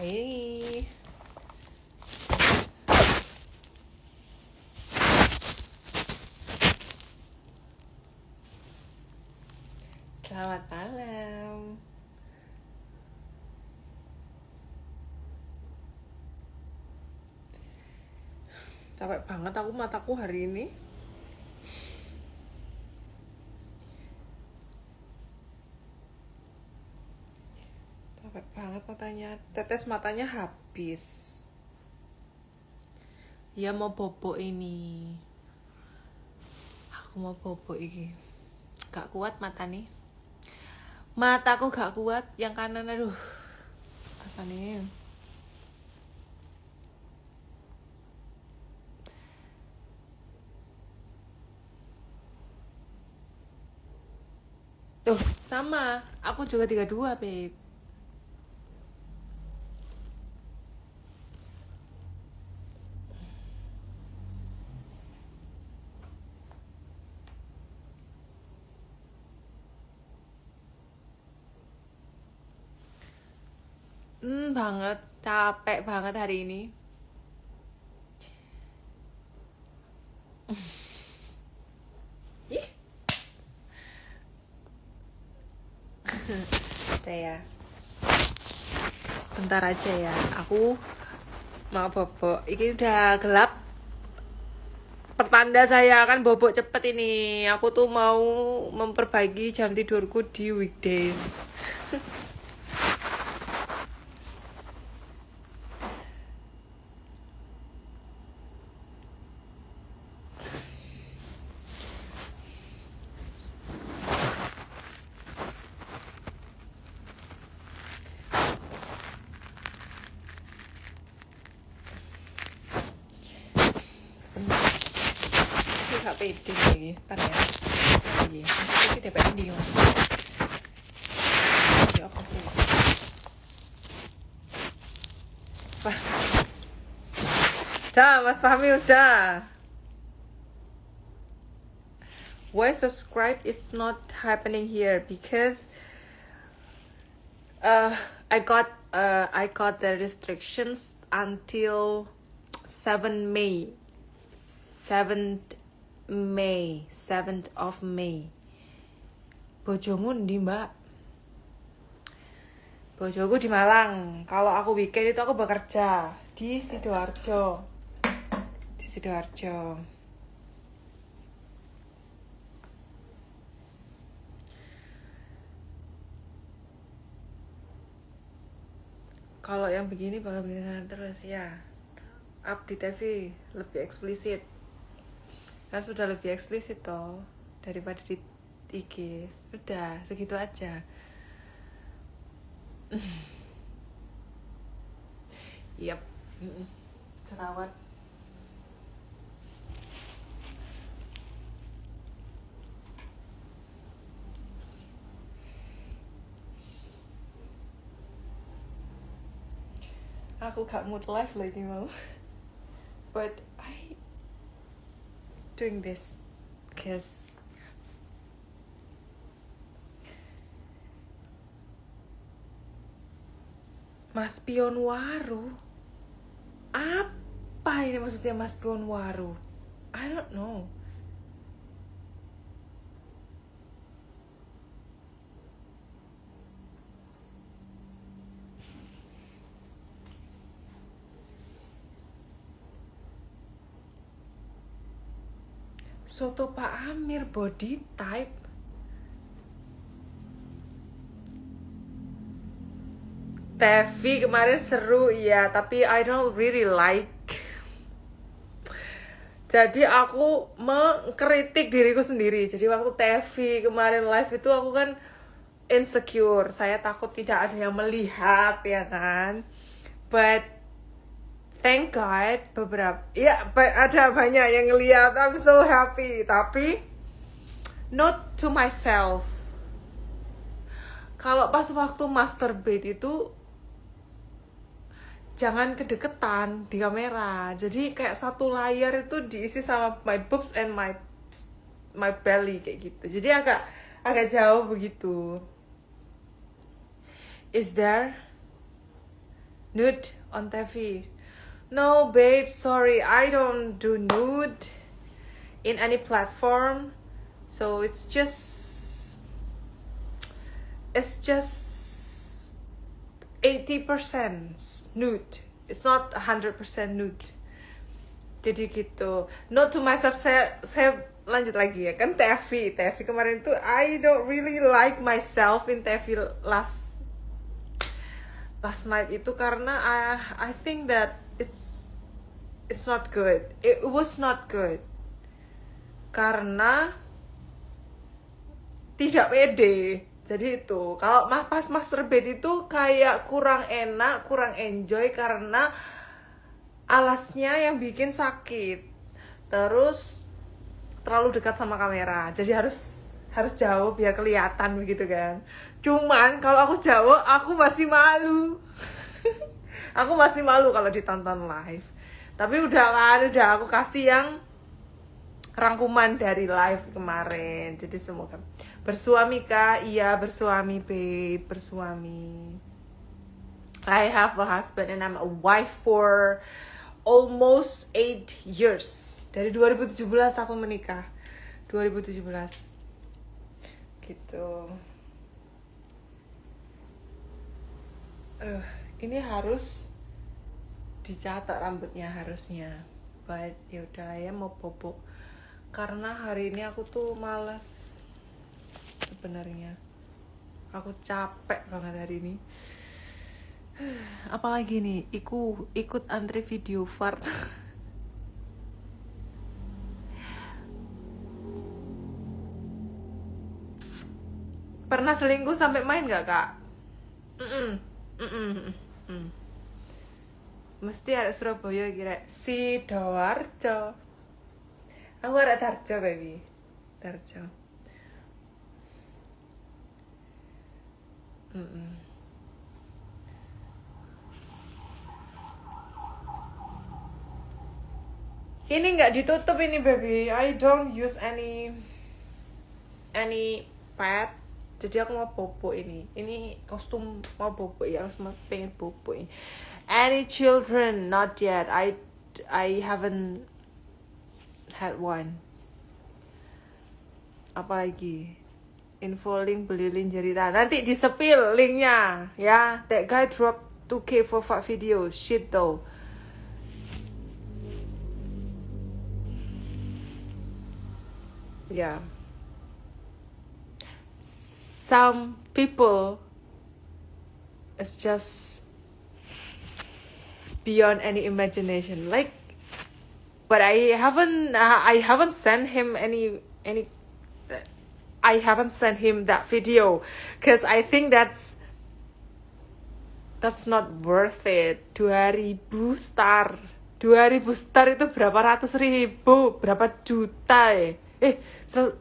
Hai. Selamat malam. Capek banget aku mataku hari ini. Capek banget matanya. Tetes matanya habis. Ya mau bobo ini. Aku mau bobo ini. Gak kuat mata nih. Mataku gak kuat, yang kanan aduh. Rasanya. Tuh, sama. Aku juga 32, babe. Banget. Capek banget hari ini. Ih. Ya. Bentar aja ya. Aku mau bobo. Ini udah gelap. Pertanda saya akan bobok cepet ini. Aku tuh mau memperbaiki jam tidurku di weekdays. Ini gak pede lagi. Ntar ya. Iya. Ini DPR di mas. Ya apa sih? Wah. Dah, Mas Fahmi udah. Why subscribe is not happening here? Because I got the restrictions until 7 May. 7th of May. Bojomu ndi, Mbak? Bojoku di Malang. Kalau aku weekend itu aku bekerja di Sidoarjo. Kalau yang begini bakal beneran terus ya. Up di TV lebih eksplisit. Kan sudah lebih eksplisit toh daripada di IG. Udah segitu aja. Yep. Jerawat. Aku gak mood live lagi mau. But I doing this because Mas Pion Waru. Apa ini maksudnya Mas Pion Waru? I don't know. Soto Pak Amir body type. Tevi kemarin seru ya, tapi I don't really like. Jadi aku mengkritik diriku sendiri. Jadi waktu Tevi kemarin live itu aku kan insecure. Saya takut tidak ada yang melihat ya kan. But thank God ada banyak yang ngeliat. I'm so happy. Tapi not to myself. Kalau pas waktu masturbate itu jangan kedeketan di kamera. Jadi kayak satu layar itu diisi sama my boobs and my belly kayak gitu. Jadi agak jauh begitu. Is there nude on TV. No, babe, sorry, I don't do nude in any platform. So it's just 80% nude. It's not 100% nude. Jadi gitu. Note to myself, saya lanjut lagi ya. Kan Tevi kemarin tuh I don't really like myself in Tevi last night itu karena I think that it's not good. It was not good. Karena tidak pede. Jadi itu, kalau pas masturbate itu kayak kurang enak, kurang enjoy karena alasnya yang bikin sakit. Terus terlalu dekat sama kamera. Jadi harus jauh biar kelihatan begitu kan. Cuman kalau aku jauh, aku masih malu. Aku masih malu kalau ditonton live. Tapi udah aku kasih yang rangkuman dari live kemarin. Jadi semoga bersuami kah? Iya, bersuami, babe, bersuami. I have a husband and I'm a wife for almost 8 years. Dari 2017 aku menikah. 2017. Gitu. Ini harus dicatat rambutnya harusnya. But yaudahlah ya, mau bobo. Karena hari ini aku tuh malas. Sebenarnya aku capek banget hari ini. Apalagi nih, ikut antri video fart. Pernah selingkuh sampai main gak, Kak? Mesti ada Surabaya kira Sidoarjo. Aku ada Darjo, baby. Darjo. Ini nggak ditutup ini, baby. I don't use any pad. Jadi aku mau bobo ini. Ini kostum mau bobo ya. Aku pengen bobo ini. Any children? Not yet. I haven't had one. Apalagi? Info link beli lingerie. Nanti disepil linknya ya. That guy dropped 2K for fat video. Shit though. Yeah. Some people it's just beyond any imagination. Like, but I haven't sent him any. I haven't sent him that video because I think that's not worth it. 2000 star. 2000 star itu berapa ratus ribu, berapa juta ya? So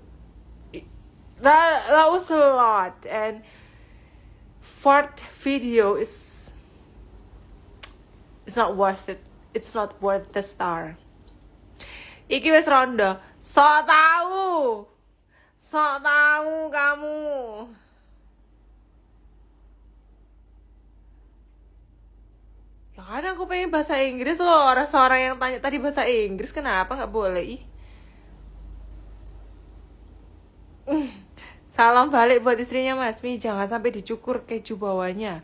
that was a lot. And fart video is it's not worth it. It's not worth the star. Iki wis rondo. Sok tahu kamu. Ya kan aku pengen bahasa Inggris loh. Orang yang tanya tadi bahasa Inggris, kenapa nggak boleh? Salam balik buat istrinya Mas Mi. Jangan sampai dicukur keju bawahnya.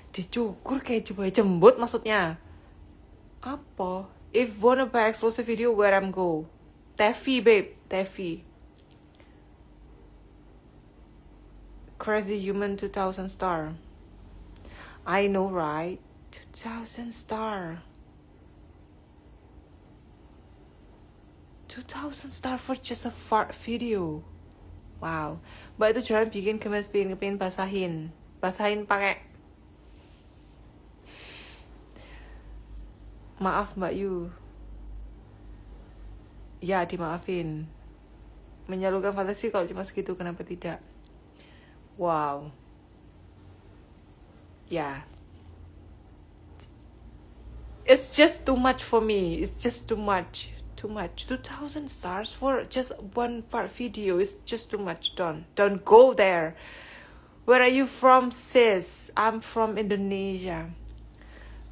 Dicukur keju bawahnya, jembut maksudnya. Apa? If wanna buy exclusive video, where I'm go? Tevi, babe. Tevi. Crazy Human 2000 star. I know, right? 2000 star. 2000 star for just a fart video. Wow. Mbak itu jualan bikin gemes, pengen basahin pakai. Maaf Mbak Yu. Ya, dimaafin. Menyalurkan fantasi kalau cuma segitu, kenapa tidak? Wow. Yeah. It's just too much for me. It's just too much. 2000 stars for just one fart video is just too much. Don't go there. Where are you from, sis? I'm from Indonesia.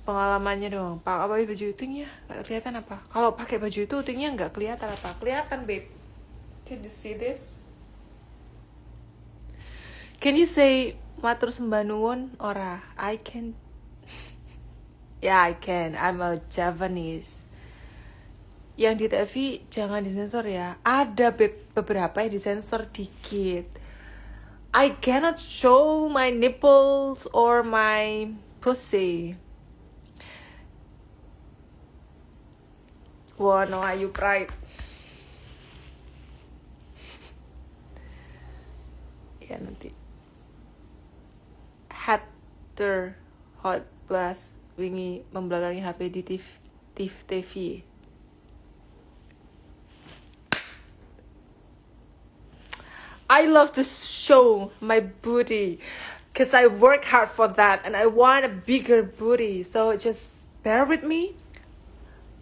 pengalamannya dong. Pakai baju utingnya nggak kelihatan apa? Kalau pakai baju itu utingnya nggak kelihatan apa? Kelihatan, babe. Can you see this? Can you say matur sembah nuwun? Ora, I can. Yeah, I can. I'm a Javanese. Yang di TV jangan disensor ya. Ada beberapa yang disensor dikit. I cannot show my nipples or my pussy. Wah, no, you pride. Ya nanti. Hatter hot blast wingi membelakangi HP di TV. I love to show my booty because I work hard for that and I want a bigger booty. So just bear with me.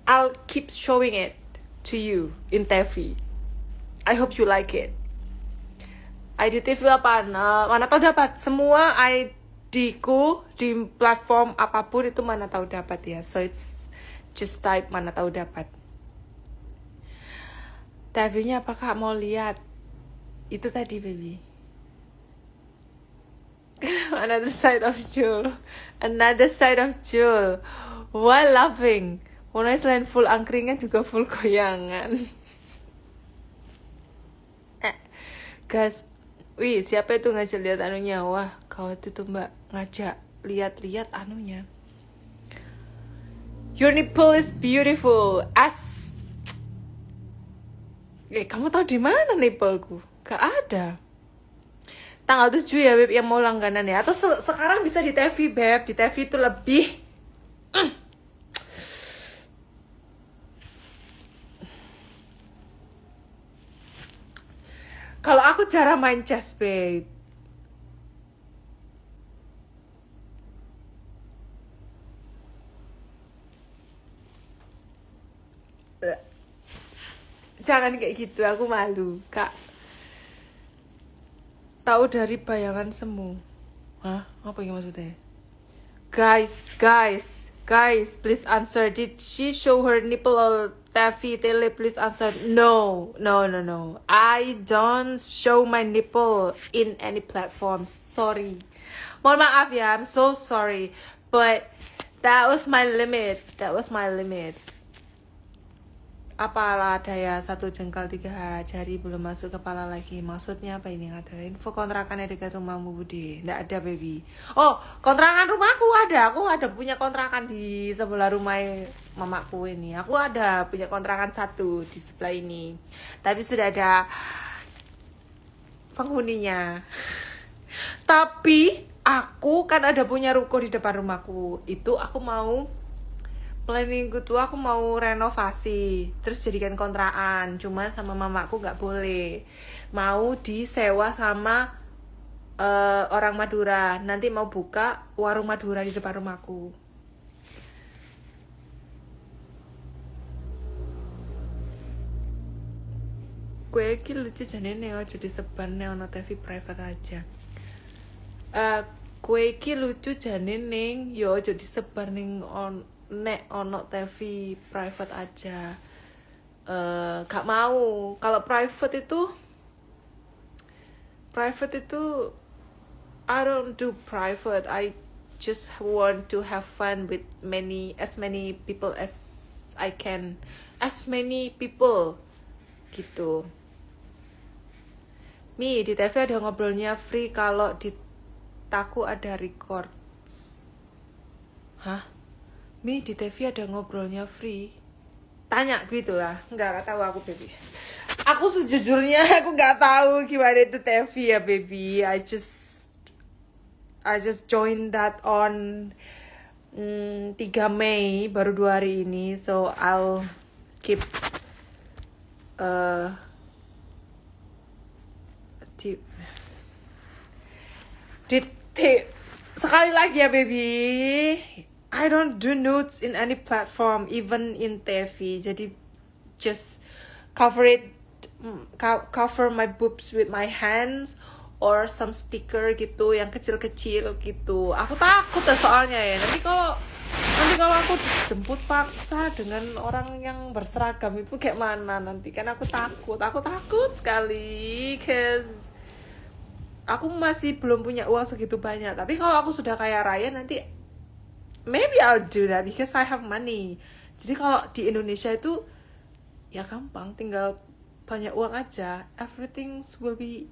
I'll keep showing it to you in TV. I hope you like it. ID TV apa? Mana tahu dapat. Semua ID-ku di platform apapun itu mana tahu dapat ya. So it's just type mana tahu dapat. TV-nya apakah mau lihat? Itu tadi, baby. Another side of Jul. Another side of Jul. While laughing. Warnanya selain full angkringan juga full goyangan. Guys, wih, siapa itu ngajak lihat anunya? Wah, kau itu tuh mbak ngajak lihat-lihat anunya. Your nipple is beautiful. Kamu tahu di mana nippleku? Gak ada. Tanggal 7 ya, Beb, yang mau langganan ya. Atau sekarang bisa di TV, Beb. Di TV itu lebih. Kalau aku cara main chess, Babe. Jangan kayak gitu, aku malu, Kak. Tahu dari bayangan semu. Hah? Apa yang maksudnya? Guys, please answer. Did she show her nipple or TV tele? Please answer. No. I don't show my nipple in any platform. Sorry. Mohon maaf ya, I'm so sorry. But that was my limit. Apalah daya 1 jengkal 3 jari belum masuk kepala lagi. Maksudnya apa ini? Ada info kontrakannya dekat rumahmu, Budi? Nggak ada, baby. Oh, kontrakan rumahku ada. Aku ada punya kontrakan di sebelah rumah mamaku ini. Aku ada punya kontrakan 1 di sebelah ini. Tapi sudah ada penghuninya. Tapi aku kan ada punya ruko di depan rumahku. Itu aku mau planningku tuh aku mau renovasi terus jadikan kontrakan, cuman sama mamaku nggak boleh, mau disewa sama orang Madura. Nanti mau buka warung Madura di depan rumahku. Gue iki lucu jane ning aja disebar ning ono TV private aja. Gue iki lucu jane ning yo aja disebar ning nek ono TV private aja. Gak mau. Kalau private itu I don't do private. I just want to have fun with as many people as I can. As many people gitu. Mi, di TV ada ngobrolnya free, kalau di Taku ada record. Hah? Mi, di TV ada ngobrolnya free? Tanya gitu lah. Nggak tahu aku, baby. Aku sejujurnya aku nggak tahu gimana itu TV ya, baby. I just joined that on 3 Mei, baru 2 hari ini. So I'll keep sekali lagi ya, baby. I don't do nudes in any platform, even in TV. Jadi just cover my boobs with my hands or some sticker gitu yang kecil-kecil gitu. Aku takut soalnya ya. Nanti kalau Nanti kalau aku jemput paksa dengan orang yang berseragam itu kayak mana nanti, kan aku takut sekali, cause aku masih belum punya uang segitu banyak. Tapi kalau aku sudah kaya raya nanti maybe I'll do that because I have money. Jadi kalau di Indonesia itu ya gampang, tinggal banyak uang aja, everything will be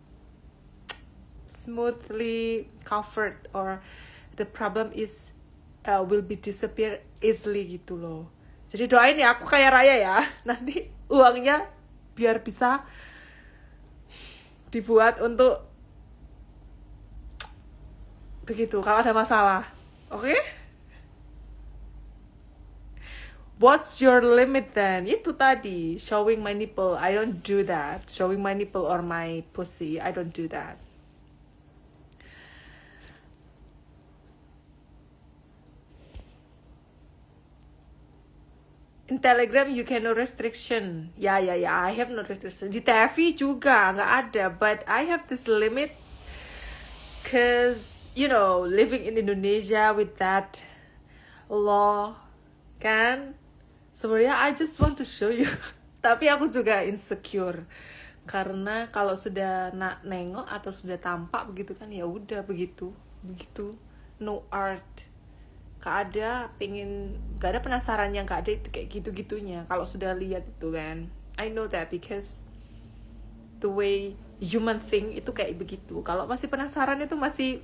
smoothly covered, or the problem is will be disappear easily gitu loh. Jadi doain ya aku kaya raya ya, nanti uangnya biar bisa dibuat untuk begitu kalau ada masalah. Oke? What's your limit then? Itu tadi, showing my nipple. I don't do that. Showing my nipple or my pussy, I don't do that. In Telegram you can no restriction. Ya, I have no restriction. Di TV juga nggak ada, but I have this limit, cause you know living in Indonesia with that law, kan? Sebenarnya I just want to show you. Tapi aku juga insecure karena kalau sudah nengok atau sudah tampak begitu kan, ya udah begitu, no art. Gak ada penasaran yang gak ada itu kayak gitu-gitunya kalau sudah lihat itu kan. I know that because the way human think itu kayak begitu. Kalau masih penasaran itu masih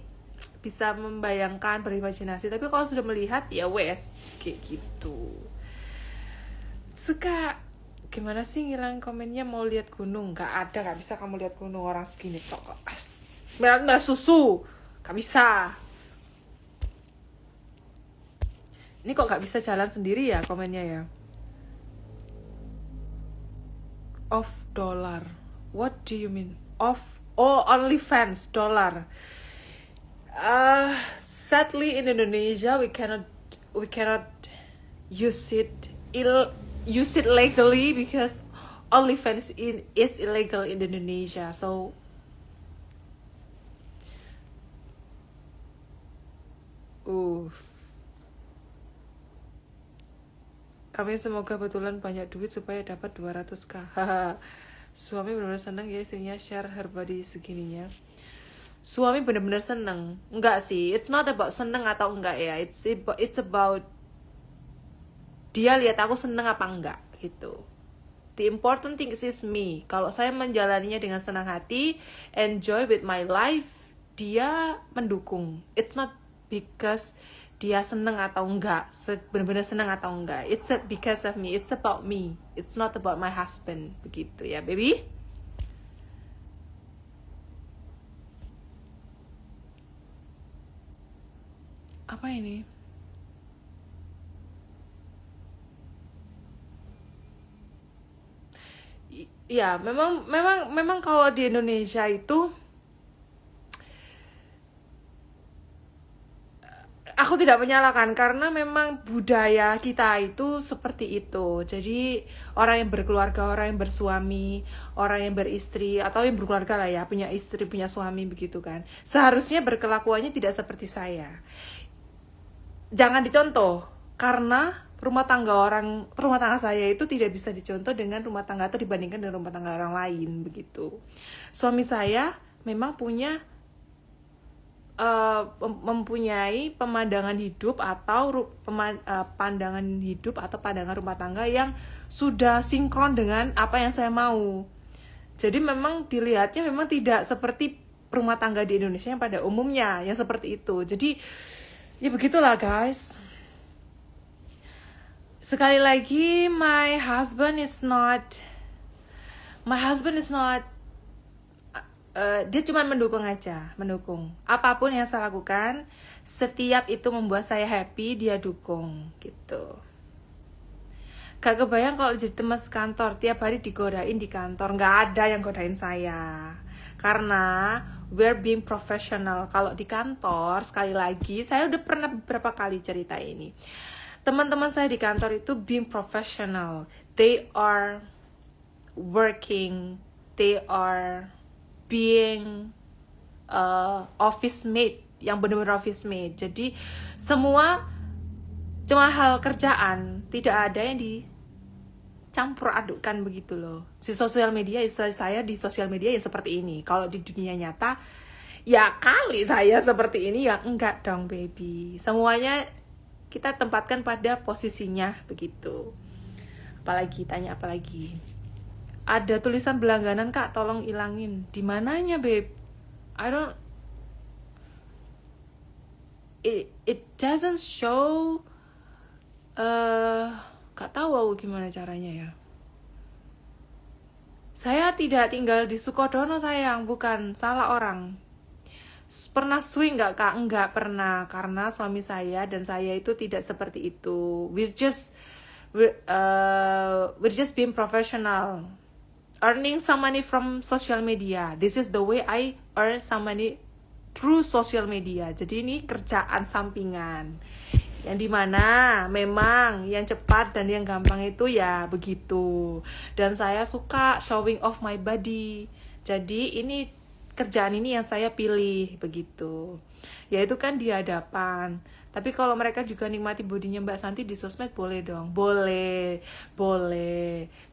bisa membayangkan, berimajinasi. Tapi kalau sudah melihat ya wes kayak gitu. Suka gimana sih ngilang komennya mau lihat gunung? Gak ada, gak bisa kamu lihat gunung orang segini tok. Merah susu gak bisa. Ini kok gak bisa jalan sendiri ya komennya ya. Of dollar. What do you mean? Of OnlyFans dollar. Sadly in Indonesia we cannot use it legally because OnlyFans is illegal in Indonesia. So Amin, semoga betulan banyak duit supaya dapat 200k. Suami benar-benar seneng ya istrinya share her body segininya. Suami benar-benar seneng. Enggak sih, it's not about seneng atau enggak ya. It's about dia lihat aku seneng apa enggak gitu. The important thing is me. Kalau saya menjalaninya dengan senang hati, enjoy with my life, dia mendukung. It's not because dia seneng atau enggak, benar-benar seneng atau enggak. It's because of me. It's about me. It's not about my husband. Begitu ya, baby. Apa ini? Ya, memang kalau di Indonesia itu aku tidak menyalahkan karena memang budaya kita itu seperti itu. Jadi orang yang berkeluarga, orang yang bersuami, orang yang beristri atau yang berkeluarga lah ya, punya istri, punya suami begitu kan. Seharusnya berkelakuannya tidak seperti saya. Jangan dicontoh karena rumah tangga saya itu tidak bisa dicontoh dengan rumah tangga atau dibandingkan dengan rumah tangga orang lain begitu. Suami saya memang mempunyai pemandangan hidup atau pandangan hidup atau pandangan rumah tangga yang sudah sinkron dengan apa yang saya mau. Jadi memang dilihatnya memang tidak seperti rumah tangga di Indonesia yang pada umumnya yang seperti itu. Jadi ya begitulah guys. Sekali lagi my husband is not dia cuma mendukung aja, mendukung apapun yang saya lakukan. Setiap itu membuat saya happy, dia dukung gitu. Gak kebayang kalau jadi teman sekantor tiap hari digodain di kantor. Gak ada yang godain saya karena we're being professional. Kalau di kantor, sekali lagi saya udah pernah beberapa kali cerita ini, teman-teman saya di kantor itu being professional. They are working, they are being office mate, yang benar-benar office mate. Jadi semua Cuma hal kerjaan, tidak ada yang dicampur adukkan begitu loh. Di sosial media, saya di sosial media yang seperti ini. Kalau di dunia nyata, ya kali saya seperti ini, ya enggak dong baby. Semuanya kita tempatkan pada posisinya begitu. Apalagi, tanya apalagi. Ada tulisan berlangganan kak, tolong ilangin. Di mananya babe? I don't. It doesn't show. Gak tahu aku gimana caranya ya. Saya tidak tinggal di Sukodono sayang, bukan, salah orang. Pernah swing nggak kak? Enggak pernah, karena suami saya dan saya itu tidak seperti itu. We're just being professional, earning some money from social media. This is the way I earn some money through social media. Jadi ini kerjaan sampingan, yang dimana memang yang cepat dan yang gampang itu ya begitu. Dan saya suka showing off my body. Jadi ini kerjaan ini yang saya pilih begitu. Yaitu kan di hadapan. Tapi kalau mereka juga nikmati bodinya Mbak Santi di sosmed, boleh dong. Boleh.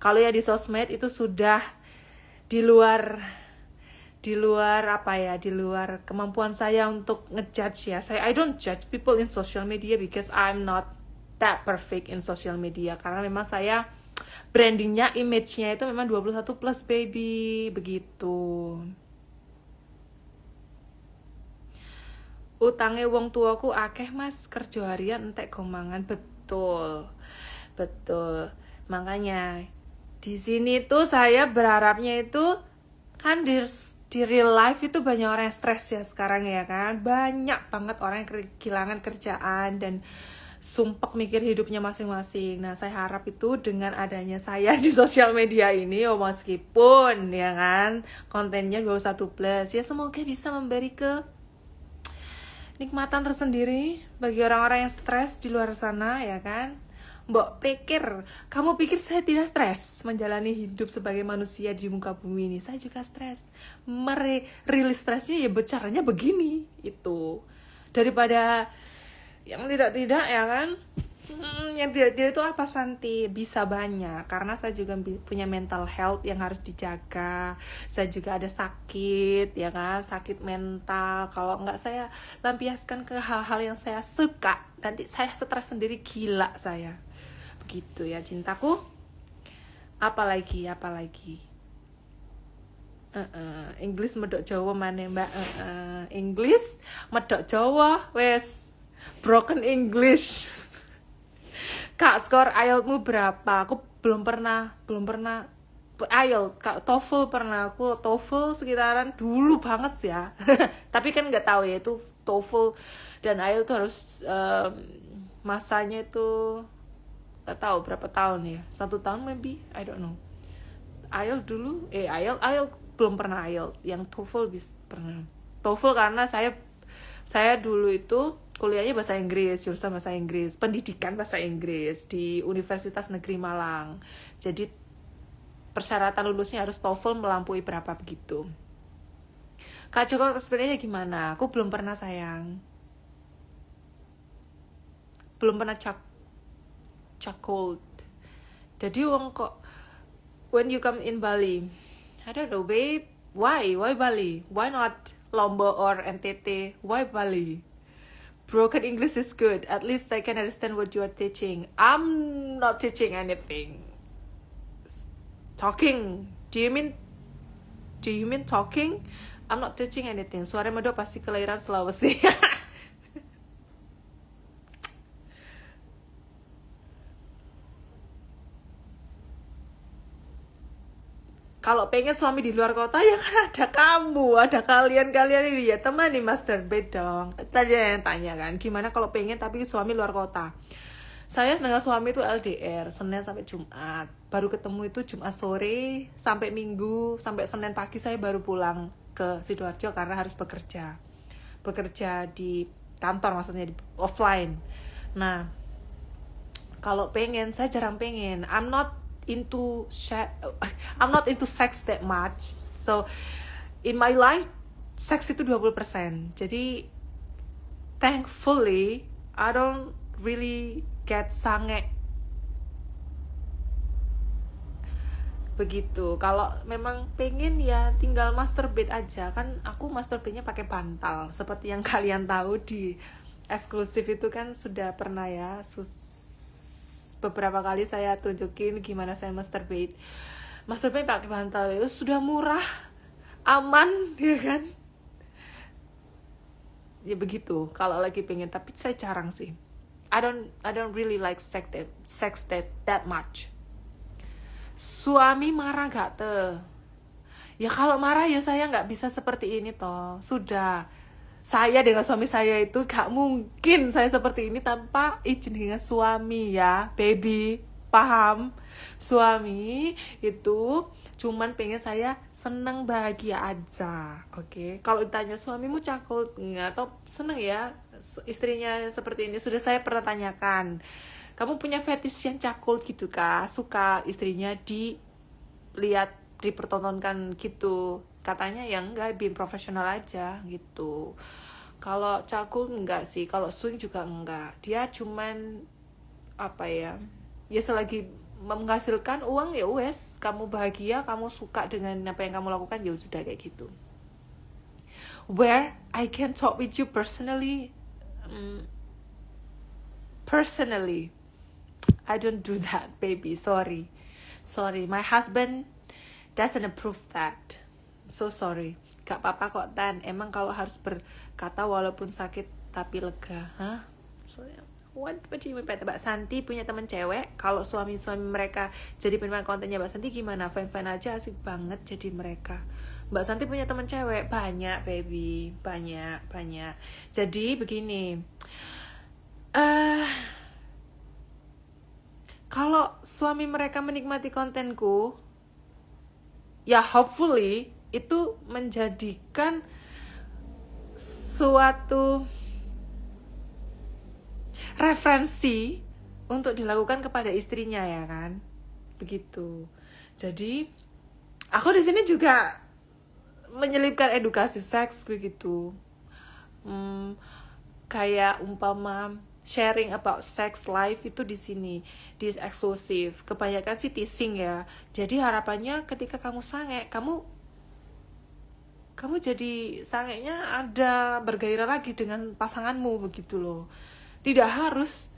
Kalau ya di sosmed itu sudah di luar apa ya, di luar kemampuan saya untuk ngejudge ya. I don't judge people in social media because I'm not that perfect in social media. Karena memang saya brandingnya, image-nya itu memang 21 plus baby begitu. Utangnya wong tuaku akeh mas, kerja harian entek gomangan. Betul. Makanya di sini tuh saya berharapnya itu kan di real life itu banyak orang yang stres ya sekarang ya kan. Banyak banget orang yang kehilangan kerjaan dan sumpek mikir hidupnya masing-masing. Nah saya harap itu dengan adanya saya di sosial media ini, oh meskipun ya kan kontennya 21 plus, ya semoga bisa memberi nikmatan tersendiri bagi orang-orang yang stres di luar sana ya kan. Kamu pikir saya tidak stres menjalani hidup sebagai manusia di muka bumi ini? Saya juga stres. Rilis stresnya ya caranya begini itu. Daripada yang tidak ya kan. Yang tidak itu apa Santi? Bisa banyak, karena saya juga punya mental health yang harus dijaga. Saya juga ada sakit ya kan, sakit mental. Kalau nggak saya lampiaskan ke hal-hal yang saya suka, nanti saya stres sendiri, gila saya. Begitu ya cintaku. Apalagi Inggris medok Jawa mana mbak? Inggris medok Jawa wes broken English. Kak, skor IELTS-mu berapa? Aku belum pernah IELTS. Kak, TOEFL pernah. Aku TOEFL sekitaran dulu banget ya. Tapi kan nggak tahu ya itu TOEFL dan IELTS itu harus masanya itu nggak tahu berapa tahun ya. 1 tahun maybe, I don't know. IELTS dulu, IELTS belum pernah IELTS. Yang TOEFL pernah. TOEFL karena saya dulu itu kuliahnya bahasa Inggris, jurusan bahasa Inggris, pendidikan bahasa Inggris di Universitas Negeri Malang. Jadi persyaratan lulusnya harus TOEFL melampaui berapa begitu. Kak Joko experience-nya gimana? Aku belum pernah sayang. Belum pernah cold. Jadi wong kok when you come in Bali, I don't know babe, why Bali? Why not Lombok or NTT? Why Bali? Broken English is good. At least I can understand what you are teaching. I'm not teaching anything. Talking. Do you mean talking? I'm not teaching anything. Suara Medo pasti kelahiran Sulawesi. Kalau pengen suami di luar kota ya kan ada kamu, ada kalian ini ya, temani Master Bed dong. Tadi yang tanya kan, gimana kalau pengen tapi suami luar kota. Saya dengan suami itu LDR, Senin sampai Jumat. Baru ketemu itu Jumat sore sampai Minggu, sampai Senin pagi saya baru pulang ke Sidoarjo karena harus bekerja. Bekerja di kantor maksudnya, di offline. Nah, kalau pengen, saya jarang pengen. I'm not into sex that much. So in my life seks itu 20%. Jadi thankfully I don't really get sange. Begitu. Kalau memang pengen ya tinggal masturbate aja. Kan aku masturbate-nya pakai bantal. Seperti yang kalian tahu di eksklusif itu kan sudah pernah ya. Beberapa kali saya tunjukin gimana saya masturbate. Masturbate pakai bantal itu sudah murah, aman, ya kan? Ya begitu. Kalau lagi pengen, tapi saya jarang sih. I don't really like sex that much. Suami marah gak tuh? Ya kalau marah ya saya gak bisa seperti ini toh. Sudah. Saya dengan suami saya itu gak mungkin saya seperti ini tanpa izin dengan suami ya, baby. Paham? Suami itu cuman pengen saya senang bahagia aja. Oke. Kalau ditanya suamimu cakul nggak atau seneng ya istrinya seperti ini, sudah saya pernah tanyakan, kamu punya fetish yang cakul gitu kah? Suka istrinya dilihat, dipertontonkan gitu? Katanya ya enggak, being profesional aja gitu. Kalau cakul enggak sih, kalau swing juga enggak. Dia cuman apa ya? Ya selagi menghasilkan uang ya wes, kamu bahagia, kamu suka dengan apa yang kamu lakukan, ya sudah kayak gitu. Where I can talk with you personally, I don't do that, baby. Sorry, my husband doesn't approve that. So sorry. Gak apa-apa kok Tan. Emang kalau harus berkata walaupun sakit tapi lega, hah? So, what do you mean by that? Mbak Santi punya teman cewek. Kalau suami-suami mereka jadi penikmat kontennya Mbak Santi gimana? Fine-fine aja, asik banget jadi mereka. Mbak Santi punya teman cewek banyak, baby, banyak. Jadi begini, kalau suami mereka menikmati kontenku, ya hopefully itu menjadikan suatu referensi untuk dilakukan kepada istrinya ya kan, begitu. Jadi aku di sini juga menyelipkan edukasi seks begitu, kayak umpama sharing about sex life itu di sini di eksklusif. Kebanyakan sih teasing ya. Jadi harapannya ketika kamu sange, kamu jadi sangenya ada bergairah lagi dengan pasanganmu begitu loh. Tidak harus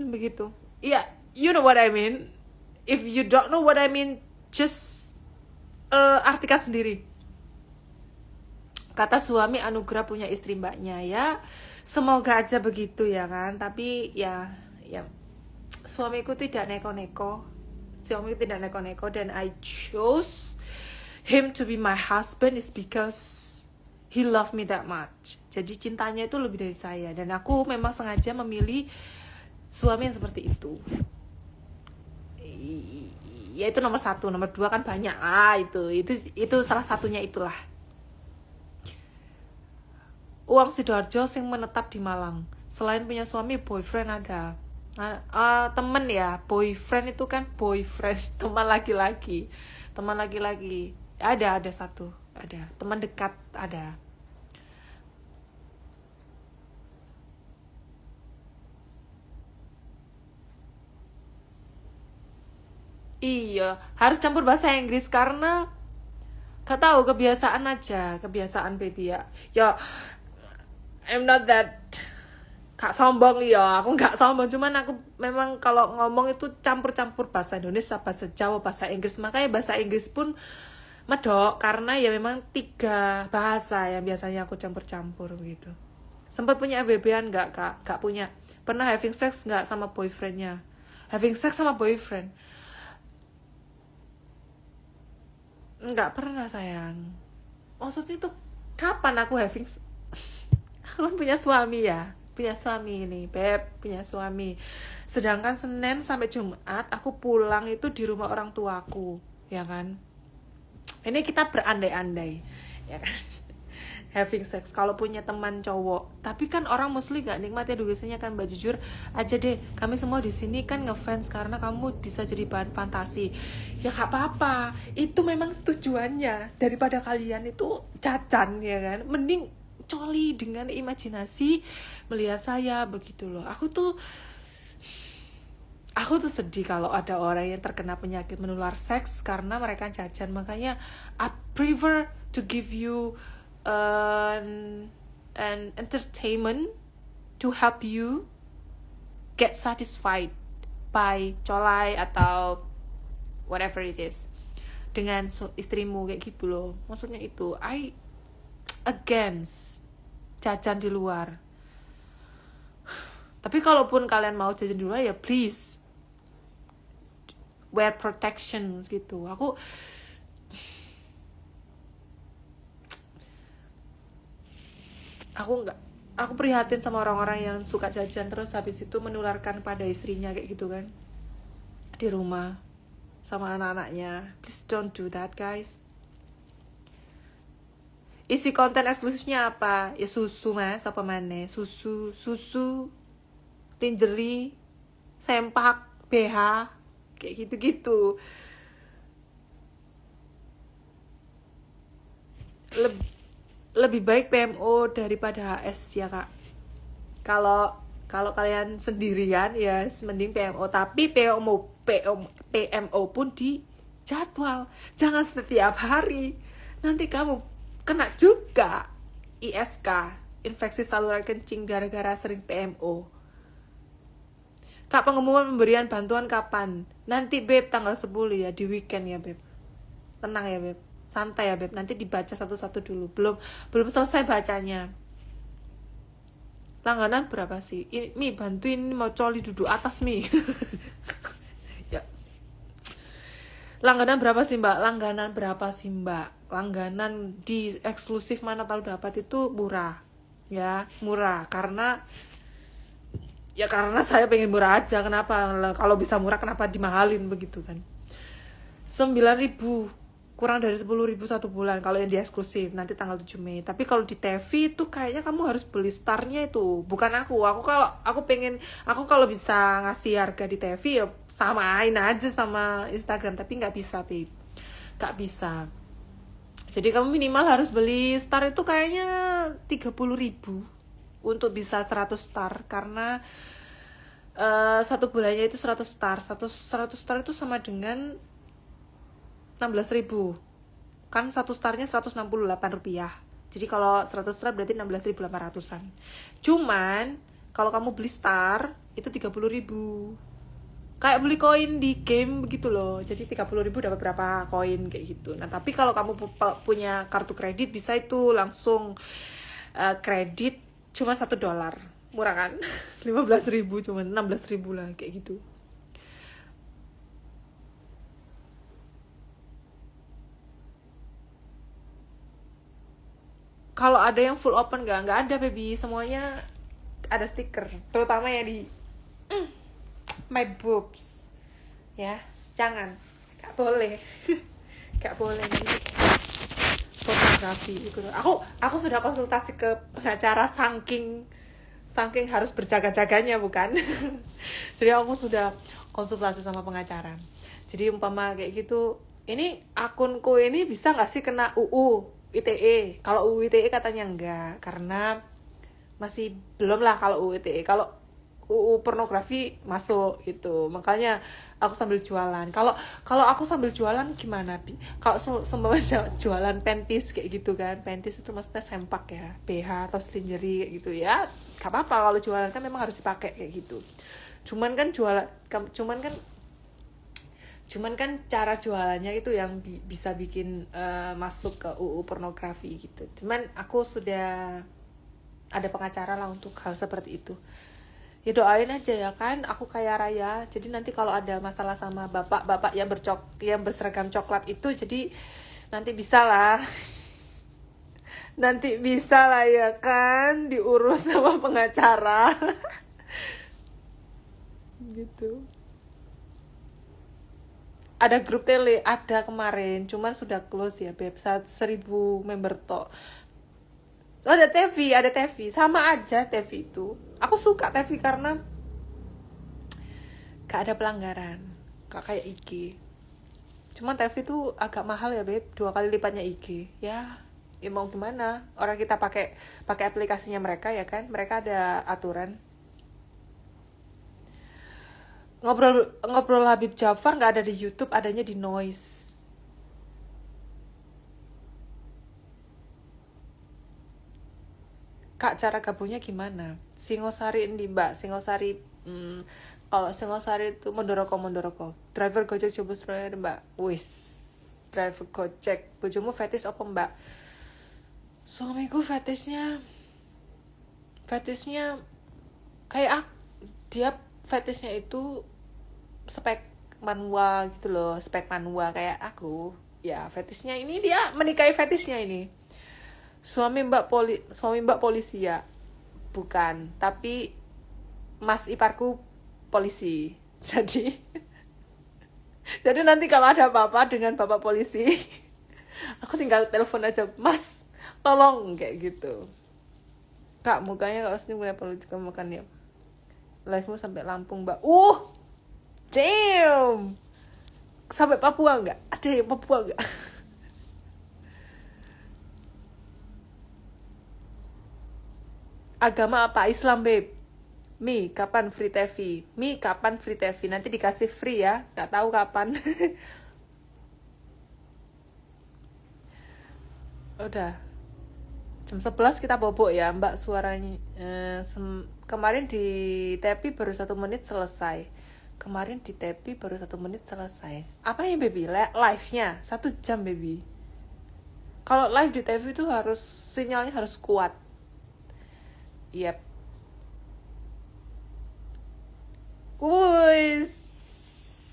begitu. Ya, yeah, you know what I mean. If you don't know what I mean, just artikan sendiri. Kata suami anugerah punya istri mbaknya ya. Semoga aja begitu ya kan. Tapi ya suamiku tidak neko-neko. Dan I chose him to be my husband is because he loved me that much. Jadi cintanya itu lebih dari saya. Dan aku memang sengaja memilih suami yang seperti itu. Ya itu nomor 1. Nomor 2 kan banyak. Itu salah satunya itulah. Uang Sidoarjo sing menetap di Malang. Selain punya suami, boyfriend ada. Temen ya, boyfriend itu kan boyfriend, teman laki-laki. Ada satu, ada. Teman dekat ada. Iya, harus campur bahasa Inggris karena gak tahu, kebiasaan baby ya. Ya, I'm not that gak sombong ya, aku gak sombong, cuman aku memang kalau ngomong itu campur-campur bahasa Indonesia, bahasa Jawa, bahasa Inggris. Makanya bahasa Inggris pun medok karena ya memang 3 bahasa yang biasanya aku campur-campur gitu. Sempat punya FWB-an gak kak? Gak punya. Pernah having sex gak sama boyfriendnya? Having sex sama boyfriend? Enggak pernah sayang. Maksudnya itu kapan aku having aku kan punya suami ya, punya suami ini beb, punya suami. Sedangkan Senin sampai Jumat aku pulang itu di rumah orang tuaku, ya kan. Ini kita berandai-andai, ya kan. Having sex kalau punya teman cowok, tapi kan orang muslim gak nikmat edukasinya kan mbak. Jujur aja deh, kami semua di sini kan ngefans karena kamu bisa jadi bahan fantasi. Ya gak apa-apa, itu memang tujuannya. Daripada kalian itu cacan ya kan, mending coli dengan imajinasi melihat saya begitu loh. Aku tuh sedih kalau ada orang yang terkena penyakit menular seks karena mereka jajan. Makanya I prefer to give you an entertainment to help you get satisfied by colai atau whatever it is dengan istrimu kayak gitu loh. Maksudnya itu I against jajan di luar. Tapi kalaupun kalian mau jajan di luar ya please wear protection gitu. Aku prihatin sama orang-orang yang suka jajan terus habis itu menularkan pada istrinya kayak gitu kan di rumah sama anak-anaknya. Please don't do that guys. Isi konten eksklusifnya apa? Ya susu mas, apa mana? Susu, lingerie, sempak, BH, kayak gitu-gitu. Lebih baik PMO daripada HS ya kak. Kalau kalian sendirian ya mending PMO, tapi PMO pun di jadwal. Jangan setiap hari. Nanti kamu kena juga ISK, infeksi saluran kencing gara-gara sering PMO. Kak, pengumuman pemberian bantuan kapan? Nanti beb tanggal 10 ya, di weekend ya beb. Tenang ya beb, santai ya beb. Nanti dibaca satu-satu dulu. Belum selesai bacanya. Langganan berapa sih? Mi bantuin mau coli duduk atas mi. Ya. Langganan berapa sih mbak? Langganan di eksklusif Mana Tahu Dapat itu murah. Ya, murah karena saya pengen murah aja. Kenapa? Kalau bisa murah kenapa dimahalin begitu kan? 9.000 kurang dari 10.000 satu bulan kalau yang di eksklusif nanti tanggal 7 Mei. Tapi kalau di TV itu kayaknya kamu harus beli starnya itu. Bukan aku kalau bisa ngasih harga di TV ya samain aja sama Instagram, tapi nggak bisa, babe. Nggak bisa. Jadi kamu minimal harus beli star itu kayaknya 30.000 untuk bisa 100 star karena satu bulannya itu 100 star. 100 star itu sama dengan 16.000. Kan satu starnya 168 rupiah. Jadi kalau 100 star berarti 16.800-an. Cuman kalau kamu beli star itu 30.000. Kayak beli koin di game begitu loh. Jadi 30.000 dapat berapa koin kayak gitu. Nah, tapi kalau kamu punya kartu kredit bisa itu langsung kredit cuma $1. Murah kan? 15.000 cuma 16.000 lah kayak gitu. Kalau ada yang full open nggak ada baby, semuanya ada stiker, terutama yang di my boobs ya, jangan, nggak boleh nggak boleh nih pornografi gitu. Aku sudah konsultasi ke pengacara saking harus berjaga-jaganya bukan. Jadi aku sudah konsultasi sama pengacara. Jadi umpama kayak gitu, ini akunku ini bisa nggak sih kena UU ITE? Kalau UU ITE katanya enggak, karena masih belum lah kalau UU ITE. Kalau UU pornografi masuk gitu. Makanya aku sambil jualan. Kalau aku sambil jualan gimana? Kalau sembari jualan panties kayak gitu kan. Panties itu maksudnya sempak ya, BH atau lingerie kayak gitu ya. Gak apa-apa kalau jualan kan memang harus dipakai kayak gitu. Cuman kan cara jualannya itu yang bisa bikin masuk ke UU pornografi gitu. Cuman aku sudah ada pengacara lah untuk hal seperti itu. Ya doain aja ya kan, aku kaya raya. Jadi nanti kalau ada masalah sama bapak-bapak yang berseragam coklat itu, jadi nanti bisa lah. Nanti bisa lah ya kan diurus sama pengacara. Gitu. Ada grup tele, ada kemarin, cuman sudah close ya beb, 1.000 member tok. Ada TV, sama aja TV itu. Aku suka TV karena gak ada pelanggaran, gak kayak IG. Cuman TV itu agak mahal ya beb, 2 kali lipatnya IG. Ya, Ya mau gimana, orang kita pakai pakai aplikasinya mereka ya kan, mereka ada aturan. Ngobrol Habib Jafar nggak ada di YouTube, adanya di Noise. Kak, cara gabungnya gimana? Singosari ini mbak, Singosari, kalau Singosari itu Mondoroko. Driver Gojek coba Surabaya mbak. Wis, driver Gojek. Bojomu fetis apa mbak? Suamiku fetisnya kayak dia fetisnya itu spek manhwa gitu loh, spek manhwa kayak aku. Ya, fetisnya ini dia menikahi fetisnya ini. Suami mbak polisi ya, bukan, tapi mas iparku polisi. Jadi nanti kalau ada apa-apa dengan bapak polisi, aku tinggal telepon aja, mas tolong, kayak gitu. Kak, mukanya kalau sini mulai perlu juga makan ya. Live-mu sampai Lampung mbak. Damn, sampai Papua nggak? Ada yang Papua nggak? Agama apa? Islam, babe. Mi, kapan free TV? Nanti dikasih free ya. Gak tahu kapan. Udah. Jam 11 kita bobok ya, mbak, suaranya. Kemarin di TV baru 1 menit selesai. Apa ya, baby? Live-nya 1 jam, baby. Kalau live di TV itu harus sinyalnya harus kuat. Yep. Wuih,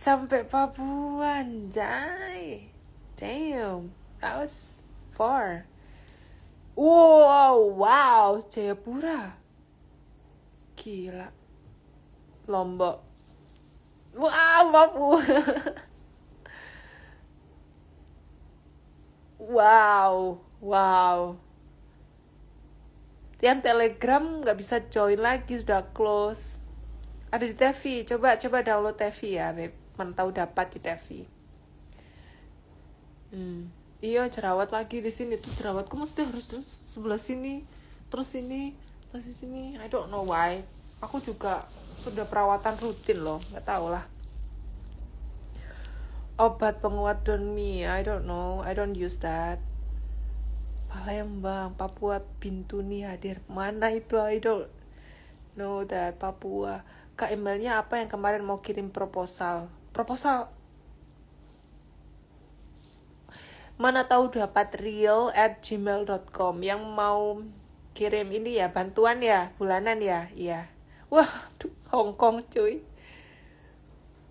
sampai Papua, anjay. Damn, that was far. Wow, Jayapura. Gila. Lombok. Wow, Papua. Wow. Yang Telegram nggak bisa join lagi, sudah close. Ada di TV, coba download TV ya, Beb. Mantau dapat di TV. Iya, jerawat lagi di sini tuh, jerawatku mesti harus sebelah sini, terus sini. I don't know why. Aku juga sudah perawatan rutin loh, nggak tahu lah. Obat penguat Donmi, I don't know, I don't use that. Palembang, Papua Bintuni hadir. Mana itu? I don't know that. Papua. Kak, emailnya apa yang kemarin mau kirim proposal? Mana tahu dapat real@gmail.com. Yang mau kirim ini ya, bantuan ya, bulanan ya. Iya. Wah, Hongkong cuy.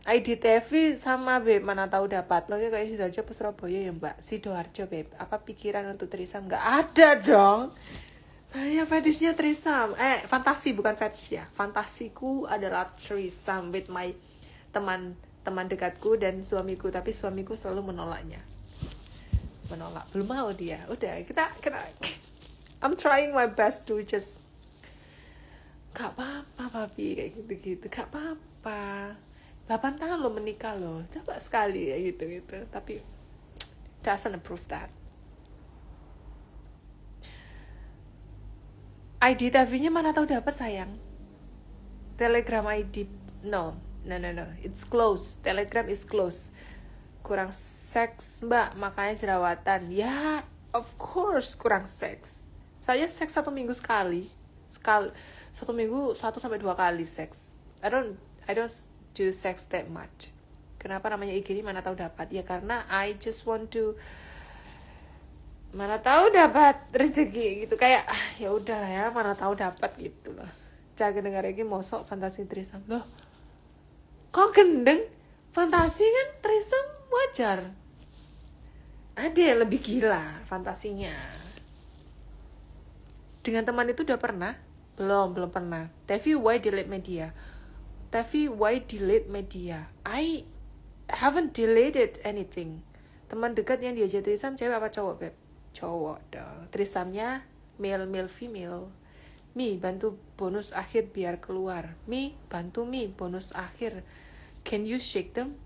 ID TV sama Beb, mana tahu dapat. Lo kayak Sidoarjo ke Surabaya ya mbak. Sidoarjo Beb, apa pikiran untuk trisam? Nggak ada dong. Saya fetisnya trisam. Fantasi bukan fetis ya. Fantasiku adalah trisam with my teman dekatku dan suamiku. Tapi suamiku selalu menolak. Belum mau dia. Udah, kita I'm trying my best to just gak apa-apa papi, kayak gitu. Gak apa-apa. 8 tahun lo menikah lo, coba sekali ya gitu. Tapi doesn't approve that. ID TV-nya mana tahu dapat sayang. Telegram ID no, it's closed. Telegram is closed. Kurang seks mbak, makanya jerawatan. Ya, of course kurang seks. Saya seks 1 minggu sekali. 1 minggu 1-2 kali seks. I don't do sex that much. Kenapa namanya IG ini mana tahu dapat? Ya karena I just want to mana tahu dapat rezeki gitu, kayak ya udahlah ya, mana tahu dapat gitu loh. Jaga dengar lagi mosok fantasi trisam. Loh, kok gendeng? Fantasi kan trisam wajar. Ada yang lebih gila fantasinya. Dengan teman itu udah pernah? Belum pernah. TV why delete media? I haven't deleted anything. Teman dekat yang diajak trisam cewek apa cowok, Beb? Cowok dong. Trisamnya male female. Mi, bantu bonus akhir biar keluar. Mi, bantu Mi, bonus akhir. Can you shake them?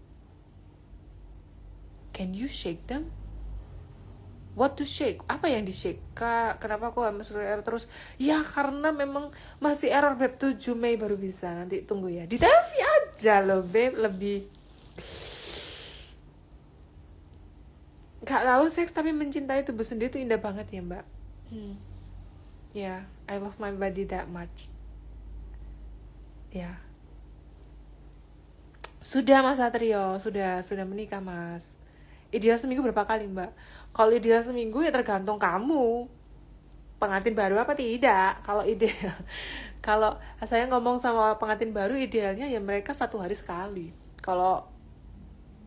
what to shake? Apa yang di shake? Kak, kenapa aku harus error terus? Ya karena memang masih error beb 7 Mei baru bisa. Nanti tunggu ya. Di TV aja loh beb, lebih gak tahu seks tapi mencintai tubuh sendiri itu indah banget ya mbak. Yeah, I love my body that much. Ya. Sudah Mas Satrio, sudah menikah Mas. Ideal seminggu berapa kali mbak? Kalau ideal seminggu ya tergantung kamu. Pengantin baru apa tidak? Kalau ideal, kalau saya ngomong sama pengantin baru idealnya ya mereka 1 hari sekali. Kalau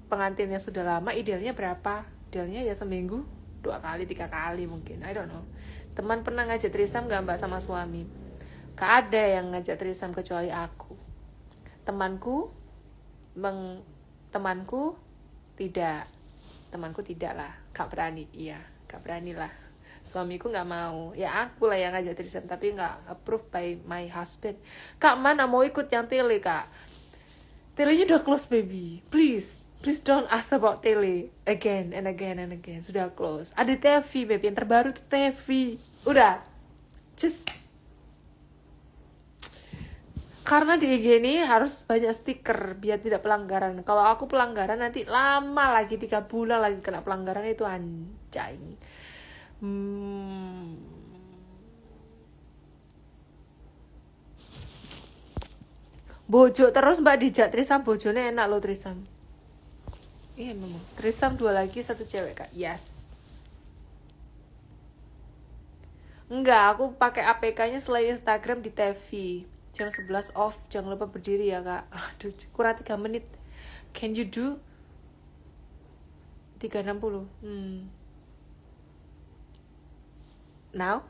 pengantinnya sudah lama idealnya berapa? Idealnya ya seminggu 2 kali 3 kali mungkin, I don't know. Teman pernah ngajak threesome gak mbak sama suami? Gak ada yang ngajak threesome kecuali aku. Temanku tidak lah, gak berani. Iya, gak berani lah. Suamiku gak mau. Ya aku lah yang ngajak threesome, tapi gak approved by my husband. Kak mana mau ikut yang tele kak? Telenya udah close baby, please don't ask about tele again and again. Sudah close. Ada TV baby, yang terbaru tuh TV. Udah, just karena di IG ini harus banyak stiker biar tidak pelanggaran. Kalau aku pelanggaran nanti lama lagi, 3 bulan lagi kena pelanggaran itu anjay. Bojo terus mbak dijak trisam, bojone enak loh trisam. Iya memang trisam 2 lagi 1 cewek kak. Yes. Enggak, aku pakai APK-nya selain Instagram di TV. Jam 11 off, jangan lupa berdiri ya kak. Aduh, kurang 3 menit. Can you do 360? Now?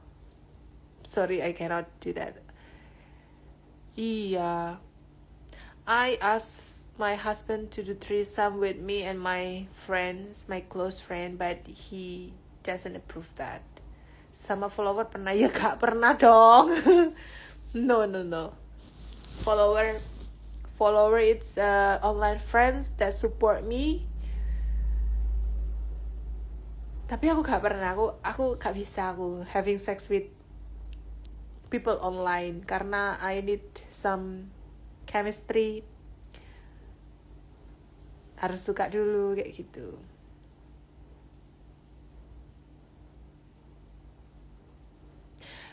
Sorry, I cannot do that. Iya. I asked my husband to do threesome with me and my friends, my close friend, but he doesn't approve that. Sama follower pernah ya kak? Pernah dong. No. Follower it's online friends that support me. Tapi aku gak pernah, aku gak bisa aku having sex with people online karena I need some chemistry. Harus suka dulu kayak gitu.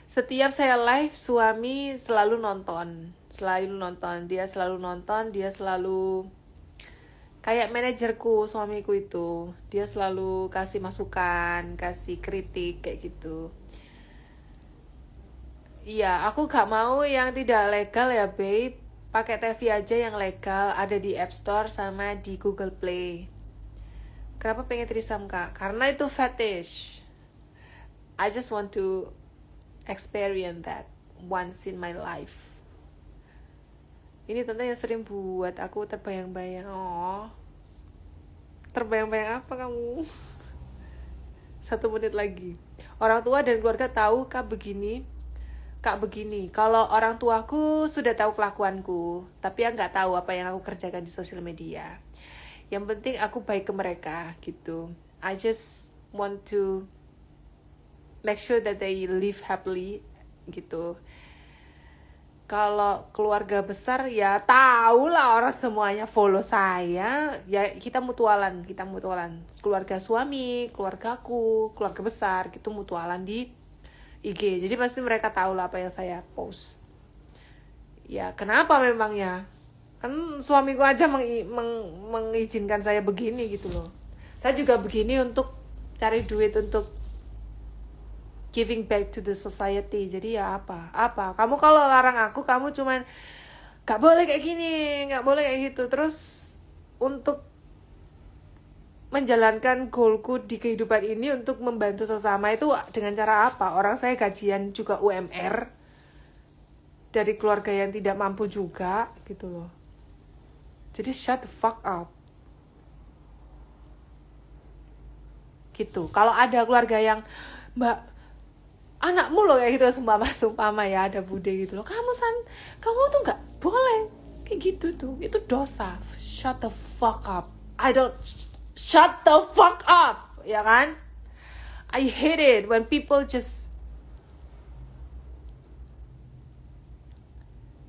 Setiap saya live, suami selalu nonton. Dia selalu kayak manajerku, suamiku itu. Dia selalu kasih masukan, kasih kritik kayak gitu. Iya, aku gak mau yang tidak legal ya, babe. Pakai TV aja yang legal, ada di App Store sama di Google Play. Kenapa pengen threesome, Kak? Karena itu fetish. I just want to experience that once in my life. Ini tante yang sering buat aku terbayang-bayang. Oh, terbayang-bayang apa kamu? 1 menit lagi. Orang tua dan keluarga tahu kak begini. Kalau orang tuaku sudah tahu kelakuanku, tapi yang nggak tahu apa yang aku kerjakan di sosial media. Yang penting aku baik ke mereka gitu. I just want to make sure that they live happily gitu. Kalau keluarga besar ya tahu lah orang semuanya follow saya. Ya kita mutualan. Keluarga suami, keluargaku, keluarga besar gitu mutualan di IG. Jadi pasti mereka tahu lah apa yang saya post. Ya kenapa memangnya? Kan suamiku aja mengizinkan saya begini gitu loh. Saya juga begini untuk cari duit untuk giving back to the society. Jadi ya apa? Kamu kalau larang aku, kamu cuman gak boleh kayak gini, gak boleh kayak gitu. Terus untuk menjalankan goalku di kehidupan ini untuk membantu sesama itu dengan cara apa? Orang saya gajian juga UMR dari keluarga yang tidak mampu juga gitu loh. Jadi shut the fuck up. Gitu. Kalau ada keluarga yang mbak anakmu loh kayak gitu sumpama ya ada bude gitu loh, kamu tuh nggak boleh kayak gitu tuh, itu dosa. Shut the fuck up. Shut the fuck up, ya kan? I hate it when people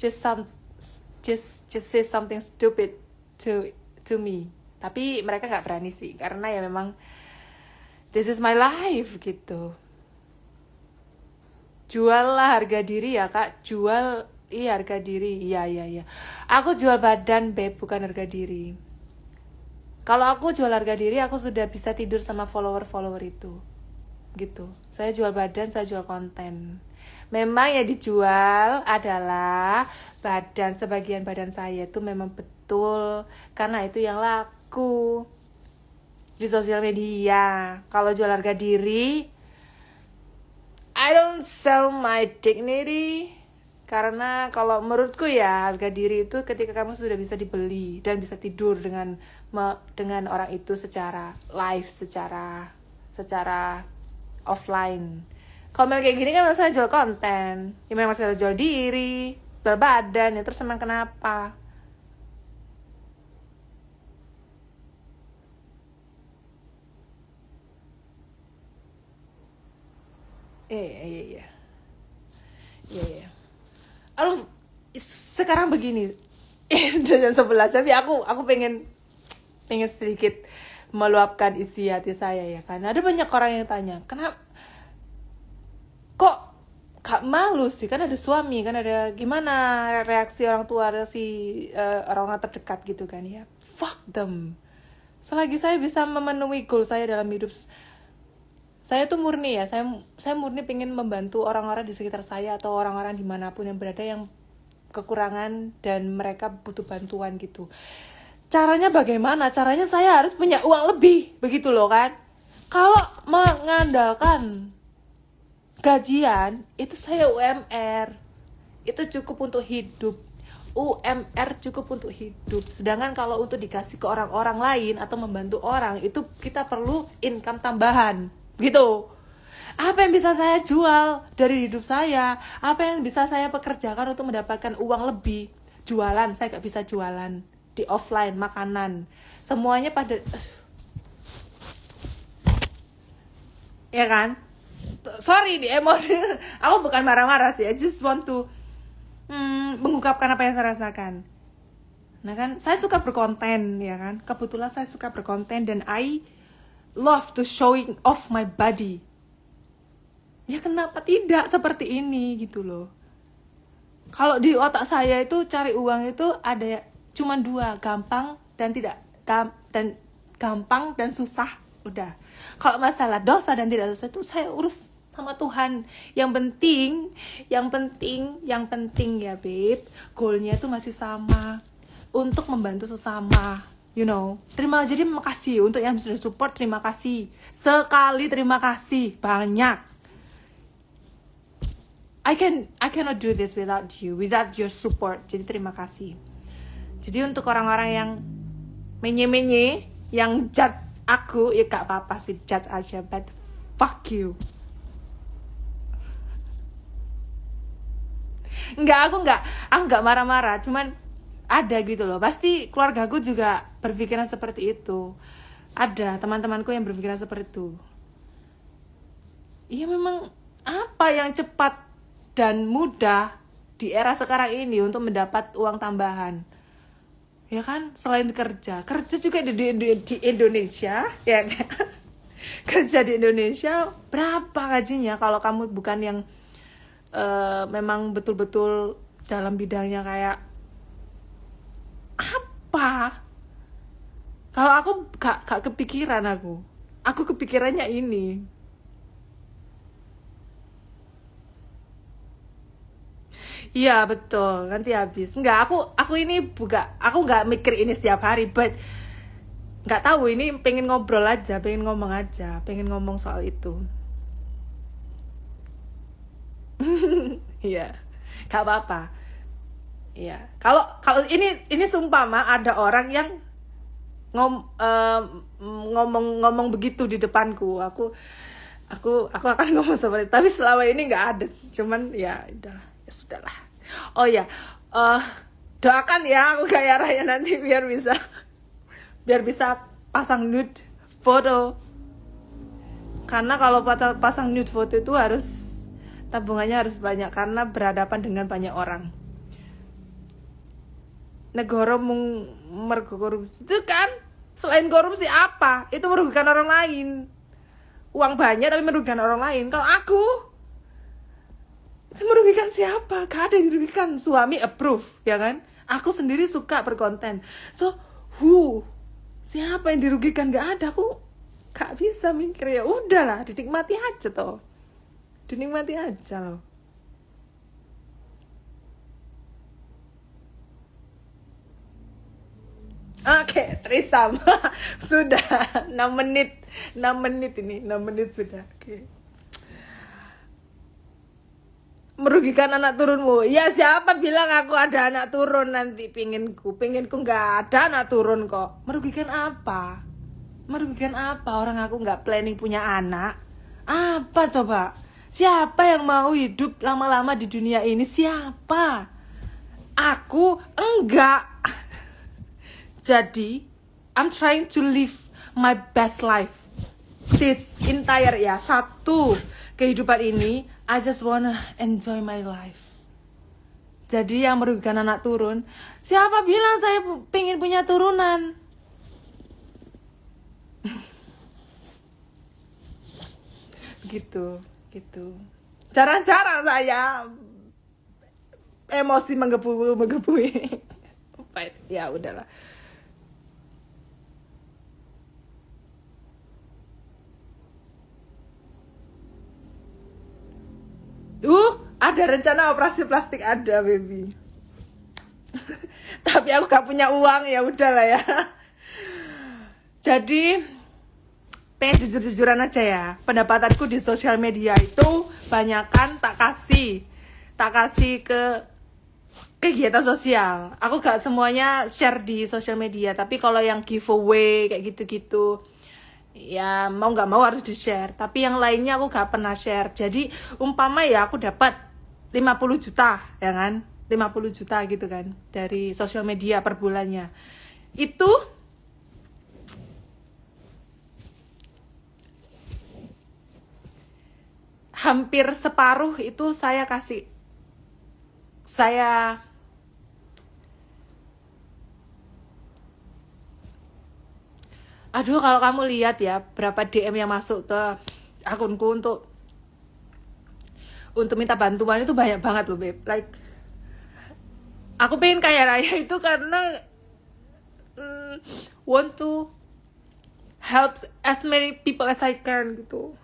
some just say something stupid to me. Tapi mereka nggak berani sih, karena ya memang this is my life gitu. Jual lah harga diri ya kak, jual harga diri, iya. Aku jual badan beb, bukan harga diri. Kalau aku jual harga diri, aku sudah bisa tidur sama follower itu, gitu. Saya jual badan, saya jual konten. Memang yang dijual adalah badan, sebagian badan saya itu memang betul, karena itu yang laku di sosial media. Kalau jual harga diri, I don't sell my dignity. Karena kalau menurutku ya, harga diri itu ketika kamu sudah bisa dibeli dan bisa tidur dengan orang itu secara live, secara offline. Kalau memang kayak gini kan masalah jual konten, ya memang masalah jual diri, jual badan, ya terus emang kenapa? Iya. Aduh, sekarang begini, jangan sebelah, tapi aku pengen sedikit meluapkan isi hati saya ya kan. Ada banyak orang yang tanya, kenapa kok gak malu sih, kan ada suami, kan ada gimana reaksi orang tua, orang-orang terdekat gitu kan ya. Fuck them. Selagi saya bisa memenuhi goal saya dalam hidup, saya tuh murni ya, saya murni pengen membantu orang-orang di sekitar saya atau orang-orang dimanapun yang berada yang kekurangan dan mereka butuh bantuan gitu. Caranya bagaimana? Caranya saya harus punya uang lebih, begitu loh kan. Kalau mengandalkan gajian, itu saya UMR, itu cukup untuk hidup. UMR cukup untuk hidup. Sedangkan kalau untuk dikasih ke orang-orang lain atau membantu orang, itu kita perlu income tambahan, gitu. Apa yang bisa saya jual dari hidup saya? Apa yang bisa saya pekerjakan untuk mendapatkan uang lebih? Jualan, saya gak bisa jualan. Di offline, makanan, semuanya pada ya kan? Sorry di emosi. Aku bukan marah-marah sih, I just want to mengungkapkan apa yang saya rasakan. Nah kan, saya suka berkonten ya kan. Kebetulan saya suka berkonten dan I love to showing off my body. Ya kenapa tidak seperti ini gitu loh. Kalau di otak saya itu cari uang itu ada cuma dua, gampang dan gampang dan susah. Udah. Kalau masalah dosa dan tidak dosa itu saya urus sama Tuhan. Yang penting ya babe, goalnya itu masih sama, untuk membantu sesama, you know. Jadi terima kasih untuk yang sudah support, terima kasih sekali, terima kasih banyak. I cannot do this without your support. Jadi terima kasih. Jadi untuk orang-orang yang menye-menye, yang judge aku, ya gak apa-apa sih, judge aja, but fuck you. Aku nggak marah-marah, cuman ada gitu loh. Pasti keluarga aku juga berpikiran seperti itu. Ada teman-temanku yang berpikiran seperti itu. Iya memang apa yang cepat dan mudah di era sekarang ini untuk mendapat uang tambahan? Ya kan, selain kerja juga di Indonesia, ya kan? Kerja di Indonesia berapa gajinya kalau kamu bukan yang memang betul-betul dalam bidangnya kayak apa? Kalau aku gak kepikiran, aku kepikirannya ini. Iya betul, nanti habis. Enggak, aku ini aku nggak mikir ini setiap hari, but nggak tahu, ini pengen ngobrol aja, pengen ngomong soal itu. Iya, nggak apa-apa. Iya, kalau ini sumpah mah ada orang yang ngomong begitu di depanku. Aku akan ngomong seperti itu, tapi selama ini nggak ada, cuman ya udah. Ya sudahlah. Oh ya, doakan ya aku kaya raya nanti biar bisa pasang nude foto. Karena kalau pasang nude foto itu harus tabungannya harus banyak karena berhadapan dengan banyak orang. Negara mergo korupsi itu kan, selain korupsi apa? Itu merugikan orang lain. Uang banyak tapi merugikan orang lain. Kalau aku, itu merugikan siapa? Gak ada yang dirugikan. Suami approve, ya kan? Aku sendiri suka berkonten. So, siapa yang dirugikan? Gak ada. Aku gak bisa mikir, ya udahlah, dinikmati aja toh. Dinikmati aja loh. Oke, trisam. Sudah 6 menit. 6 menit ini, 6 menit sudah. Oke. Merugikan anak turunmu. Ya siapa bilang aku ada anak turun nanti pinginku nggak ada anak turun kok. Merugikan apa? Merugikan apa? Orang aku nggak planning punya anak. Apa coba? Siapa yang mau hidup lama-lama di dunia ini? Siapa? Aku enggak. Jadi, I'm trying to live my best life. This entire satu kehidupan ini, I just wanna enjoy my life. Jadi yang merugikan anak turun, siapa bilang saya pengen punya turunan? gitu. Jarang-jarang saya emosi menggebu ya udahlah. Ada rencana operasi plastik, ada baby. Tapi aku gak punya uang, ya udahlah ya. Jadi pengen jujur-jujuran aja ya. Pendapatanku di sosial media itu banyakan tak kasih ke kegiatan sosial. Aku gak semuanya share di sosial media, tapi kalau yang giveaway kayak gitu-gitu, ya mau nggak mau harus di share. Tapi yang lainnya aku gak pernah share. Jadi umpama ya aku dapat 50 juta, ya kan, 50 juta gitu kan dari sosial media per bulannya, itu hampir separuh itu saya kasih. Aduh, kalau kamu lihat ya berapa DM yang masuk ke akunku untuk minta bantuan itu banyak banget loh, Beb. Like, aku pengen kaya raya itu karena want to help as many people as I can gitu.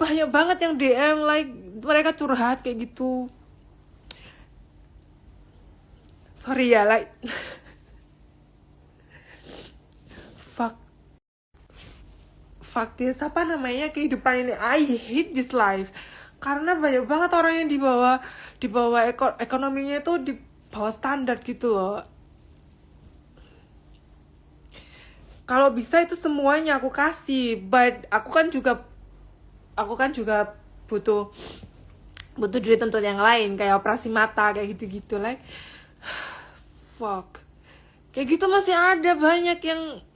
Banyak banget yang DM, like mereka curhat kayak gitu. Sorry ya, like fuck this, apa namanya, kehidupan ini. I hate this life karena banyak banget orang yang di bawah ekonominya itu di bawah standar gitu loh. Kalau bisa itu semuanya aku kasih, but aku kan juga butuh duit untuk yang lain kayak operasi mata kayak gitu-gitu, like fuck. Kayak gitu masih ada banyak yang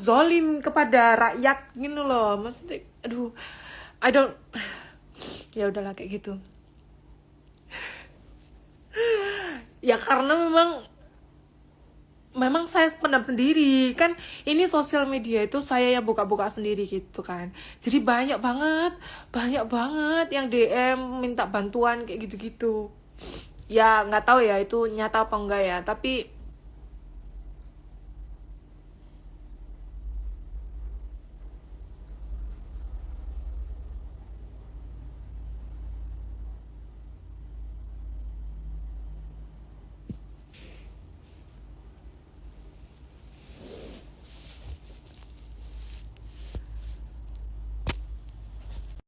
zolim kepada rakyat gitu loh. Maksudnya aduh, I don't, ya udahlah kayak gitu. Ya karena memang saya pendam sendiri kan, ini sosial media itu saya yang buka-buka sendiri gitu kan. Jadi banyak banget yang DM minta bantuan kayak gitu-gitu. Ya nggak tahu ya itu nyata apa enggak ya, tapi